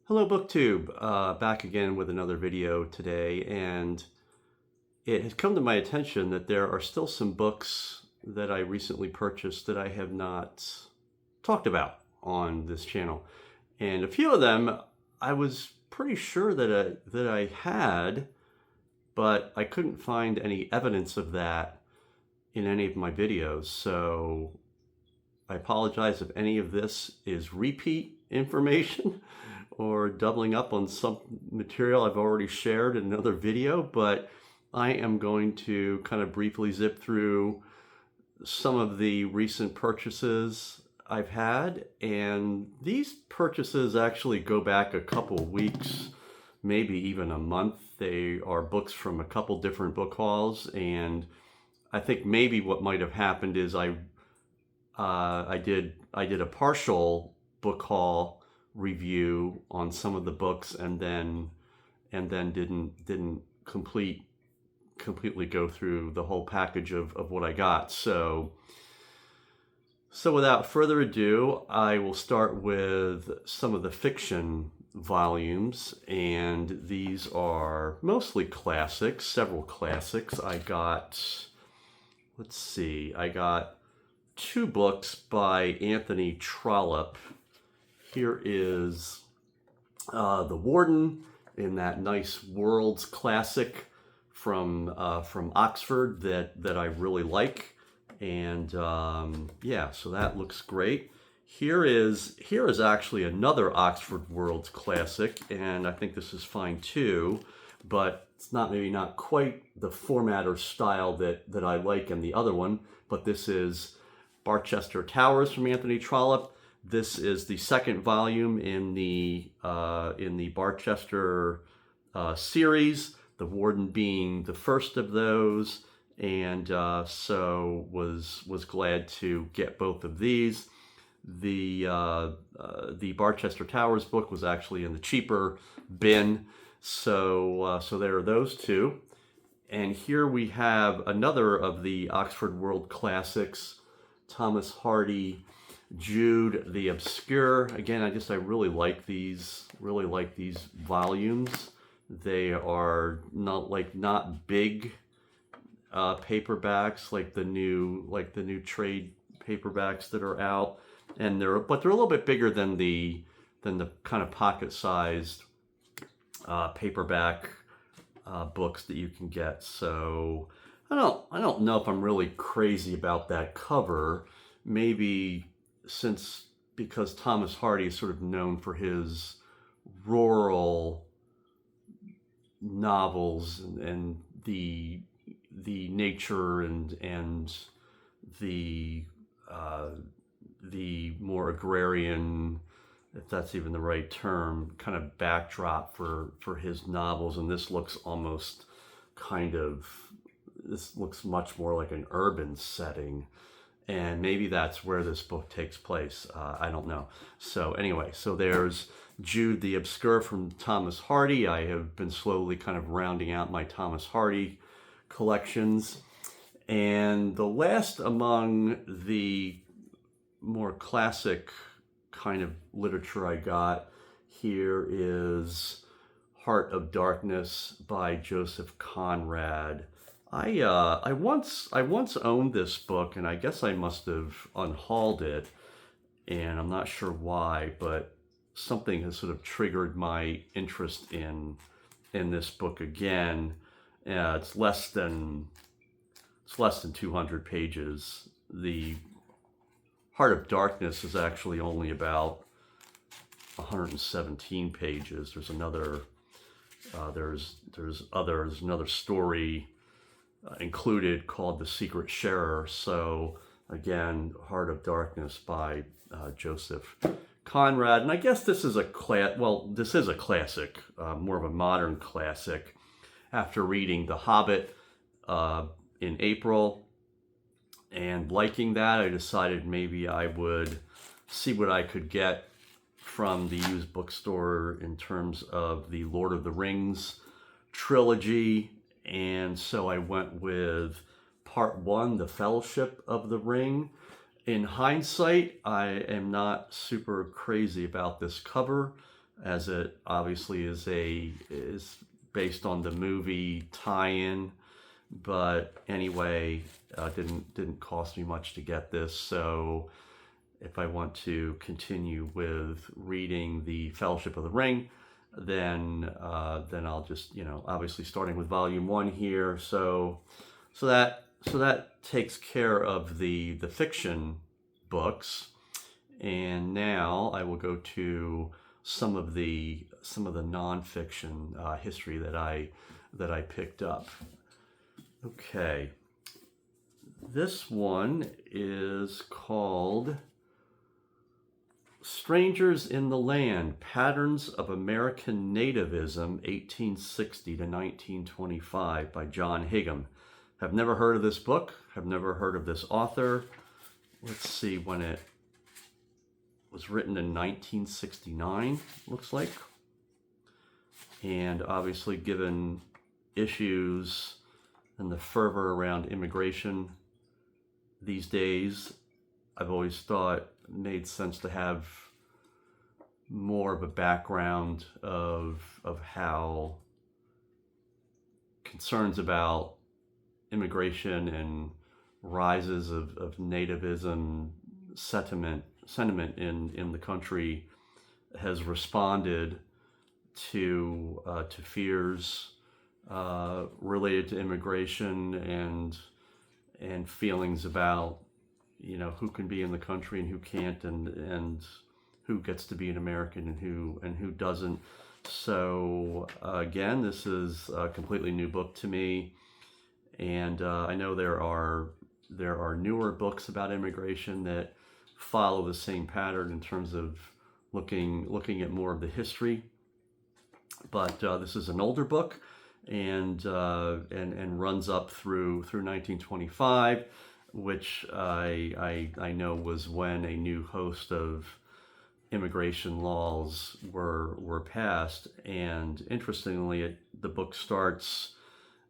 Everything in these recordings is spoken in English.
Hello Booktube, back again with another video today, and it has come to my attention that there are still some books that I recently purchased that I have not talked about on this channel. And a few of them I was pretty sure that I had, but I couldn't find any evidence of that in any of my videos. So I apologize if any of this is repeat information or doubling up on some material I've already shared in another video, but I am going to kind of briefly zip through some of the recent purchases I've had. And these purchases actually go back a couple weeks, maybe even a month. They are books from a couple different book hauls, and I think maybe what might have happened is I did a partial book haul review on some of the books, and then didn't completely go through the whole package of what I got. So without further ado, I will start with some of the fiction volumes, and these are mostly classics, several classics. I got, let's see, I got two books by Anthony Trollope. Here is The Warden, in that nice Worlds classic from Oxford that I really like. And yeah, so that looks great. Here is actually another Oxford Worlds classic, and I think this is fine too, but it's maybe not quite the format or style that I like in the other one. But this is Barchester Towers from Anthony Trollope. This is the second volume in the Barchester series, The Warden being the first of those, and so was glad to get both of these. The Barchester Towers book was actually in the cheaper bin, so there are those two. And here we have another of the Oxford World classics, Thomas Hardy, Jude the Obscure. Again, I really like these volumes. They are not big paperbacks like the new trade paperbacks that are out, and they're a little bit bigger than the kind of pocket-sized paperback books that you can get. So I don't know if I'm really crazy about that cover. Maybe because Thomas Hardy is sort of known for his rural novels and the nature and the more agrarian, if that's even the right term, kind of backdrop for his novels. And this looks much more like an urban setting. And maybe that's where this book takes place. I don't know. So anyway, so there's Jude the Obscure from Thomas Hardy. I have been slowly kind of rounding out my Thomas Hardy collections. And the last among the more classic kind of literature I got here is Heart of Darkness by Joseph Conrad. I once owned this book, and I guess I must have unhauled it, and I'm not sure why, but something has sort of triggered my interest in this book again. It's less than 200 pages. The Heart of Darkness is actually only about 117 pages. There's another another story included called The Secret Sharer. So again, Heart of Darkness by Joseph Conrad. And I guess this is this is a classic, more of a modern classic. After reading The Hobbit in April and liking that, I decided maybe I would see what I could get from the used bookstore in terms of the Lord of the Rings trilogy. And so I went with part one, The Fellowship of the Ring. In hindsight, I am not super crazy about this cover. as it obviously is based on the movie tie-in. But anyway, didn't cost me much to get this. So if I want to continue with reading the Fellowship of the Ring, then I'll just, obviously starting with volume 1 here. So that takes care of the fiction books, and now I will go to some of the nonfiction history that I picked up. Okay, this one is called Strangers in the Land, Patterns of American Nativism, 1860 to 1925 by John Higham. Have never heard of this book, have never heard of this author. Let's see when it was written in 1969, looks like. And obviously given issues and the fervor around immigration these days, I've always thought it made sense to have more of a background of how concerns about immigration and rises of nativism sentiment in the country has responded to fears related to immigration and feelings about who can be in the country and who can't, and who gets to be an American and who doesn't. So again, this is a completely new book to me, and I know there are newer books about immigration that follow the same pattern in terms of looking at more of the history. But this is an older book, and runs up through 1925, which I know was when a new host of immigration laws were passed. And interestingly, the book starts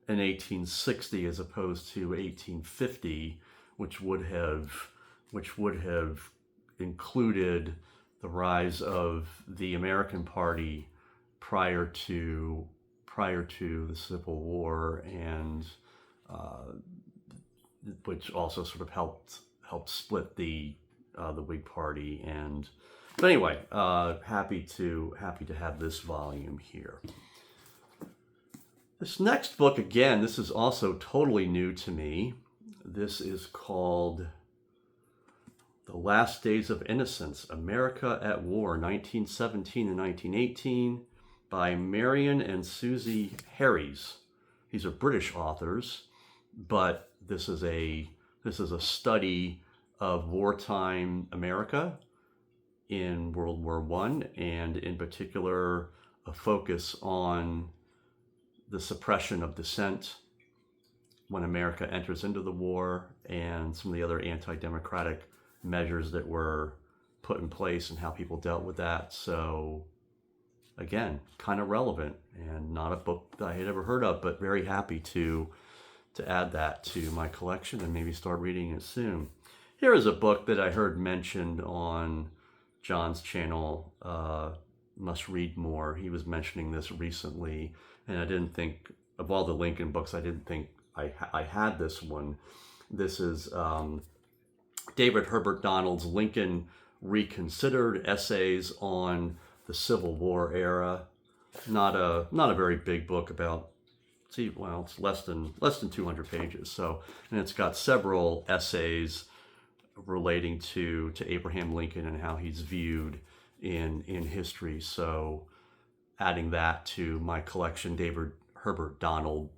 in 1860 as opposed to 1850, which would have included the rise of the American Party prior to the Civil War, and which also sort of helped split the Whig Party. But anyway, happy to have this volume here. This next book, again, this is also totally new to me. This is called The Last Days of Innocence, America at War, 1917 and 1918, by Meirion and Susie Harries. These are British authors, but this is a study of wartime America in World War I, and in particular a focus on the suppression of dissent when America enters into the war, and some of the other anti-democratic measures that were put in place and how people dealt with that. So again, kind of relevant, and not a book that I had ever heard of, but very happy to add that to my collection and maybe start reading it soon. Here is a book that I heard mentioned on John's channel, Must Read More. He was mentioning this recently, and I didn't think, of all the Lincoln books, I didn't think I had this one. This is David Herbert Donald's Lincoln Reconsidered, Essays on the Civil War Era. Not a very big book, it's less than 200 pages. So, and it's got several essays relating to Abraham Lincoln and how he's viewed in history. So adding that to my collection. David Herbert Donald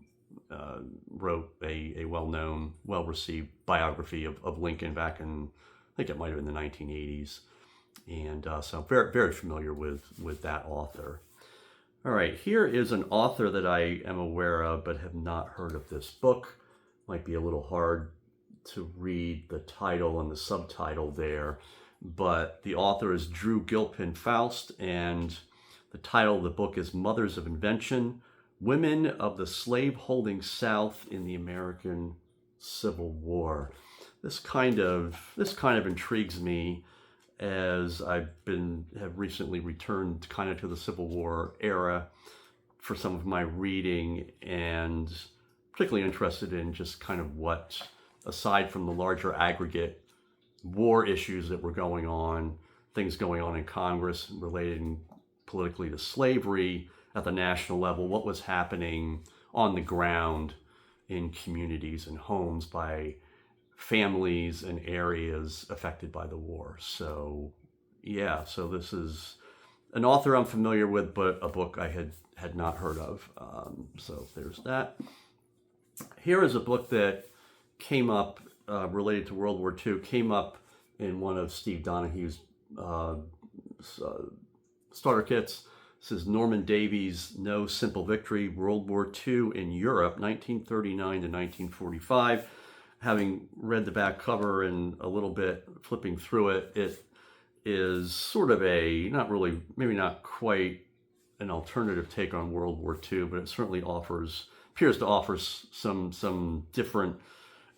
wrote a well-known, well-received biography of Lincoln back in, I think it might have been the 1980s. And so I'm very, very familiar with that author. All right, here is an author that I am aware of but have not heard of this book. Might be a little hard to read the title and the subtitle there, but the author is Drew Gilpin Faust, and the title of the book is Mothers of Invention, Women of the Slaveholding South in the American Civil War. This kind of intrigues me as have recently returned kind of to the Civil War era for some of my reading, and particularly interested in just kind of what, aside from the larger aggregate war issues that were going on, things going on in Congress relating politically to slavery at the national level, what was happening on the ground in communities and homes by families and areas affected by the war. So yeah, so this is an author I'm familiar with, but a book I had not heard of. So there's that. Here is a book that came up related to World War II, came up in one of Steve Donahue's starter kits. This is Norman Davies' No Simple Victory, World War II in Europe, 1939 to 1945. Having read the back cover and a little bit flipping through it, it is sort of a, not really, maybe not quite an alternative take on World War II, but it certainly appears to offer some different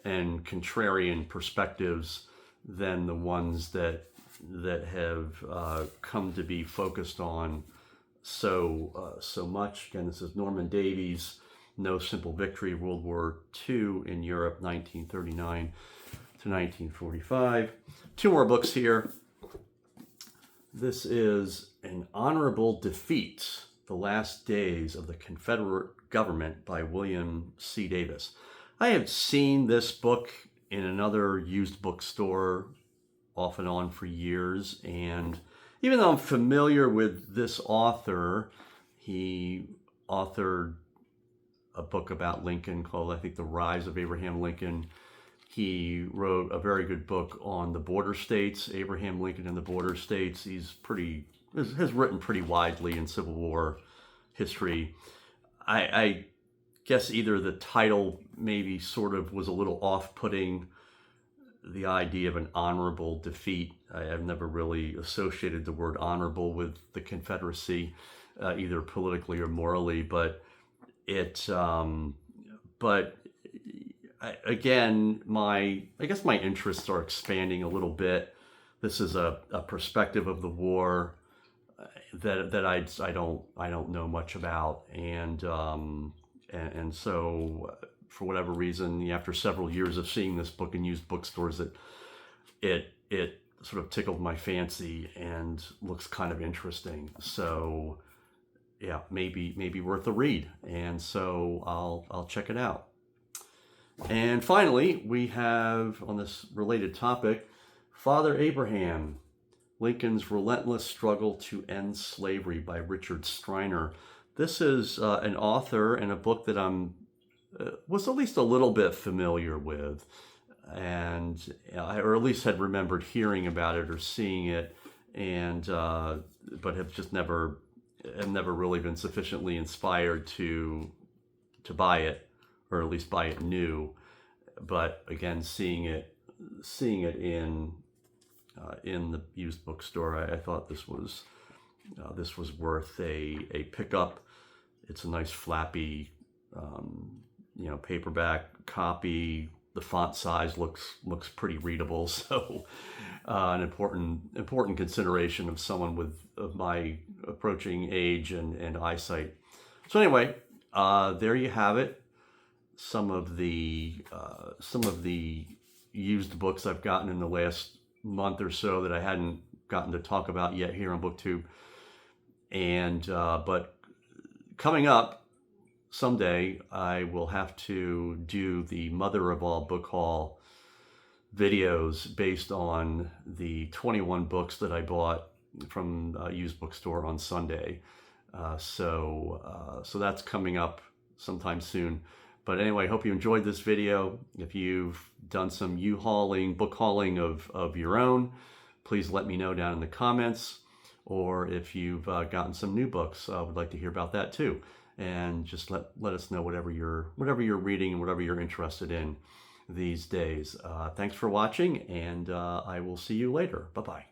and contrarian perspectives than the ones that have come to be focused on so much. Again, this is Norman Davies' No Simple Victory, World War II in Europe, 1939 to 1945. Two more books here. This is An Honorable Defeat, The Last Days of the Confederate Government by William C. Davis. I have seen this book in another used bookstore off and on for years, and even though I'm familiar with this author, he authored a book about Lincoln called, I think, The Rise of Abraham Lincoln. He wrote a very good book on the border states, Abraham Lincoln and the border states. He's has written pretty widely in Civil War history. I guess either the title maybe sort of was a little off-putting, the idea of an honorable defeat. I've never really associated the word honorable with the Confederacy, either politically or morally, but again, I guess my interests are expanding a little bit. This is a perspective of the war that I don't know much about, and so for whatever reason, after several years of seeing this book in used bookstores, it sort of tickled my fancy and looks kind of interesting. So yeah, maybe worth a read, and so I'll check it out. And finally, we have, on this related topic, Father Abraham, Lincoln's Relentless Struggle to End Slavery by Richard Striner. This is an author and a book that was at least a little bit familiar with, and or at least had remembered hearing about it or seeing it, and but have just never really been sufficiently inspired to buy it, or at least buy it new. But again, seeing it in the used bookstore, I thought this was worth a pickup. It's a nice flappy, paperback copy. The font size looks pretty readable, so an important consideration of someone of my approaching age and eyesight. So anyway, there you have it. Some of the used books I've gotten in the last month or so that I hadn't gotten to talk about yet here on Booktube, and but coming up someday, I will have to do the Mother of All Book Haul videos based on the 21 books that I bought from a used bookstore on Sunday. So that's coming up sometime soon. But anyway, I hope you enjoyed this video. If you've done some book hauling of your own, please let me know down in the comments. Or if you've gotten some new books, I would like to hear about that too. And just let us know whatever you're reading and whatever you're interested in these days. Thanks for watching, and I will see you later. Bye-bye.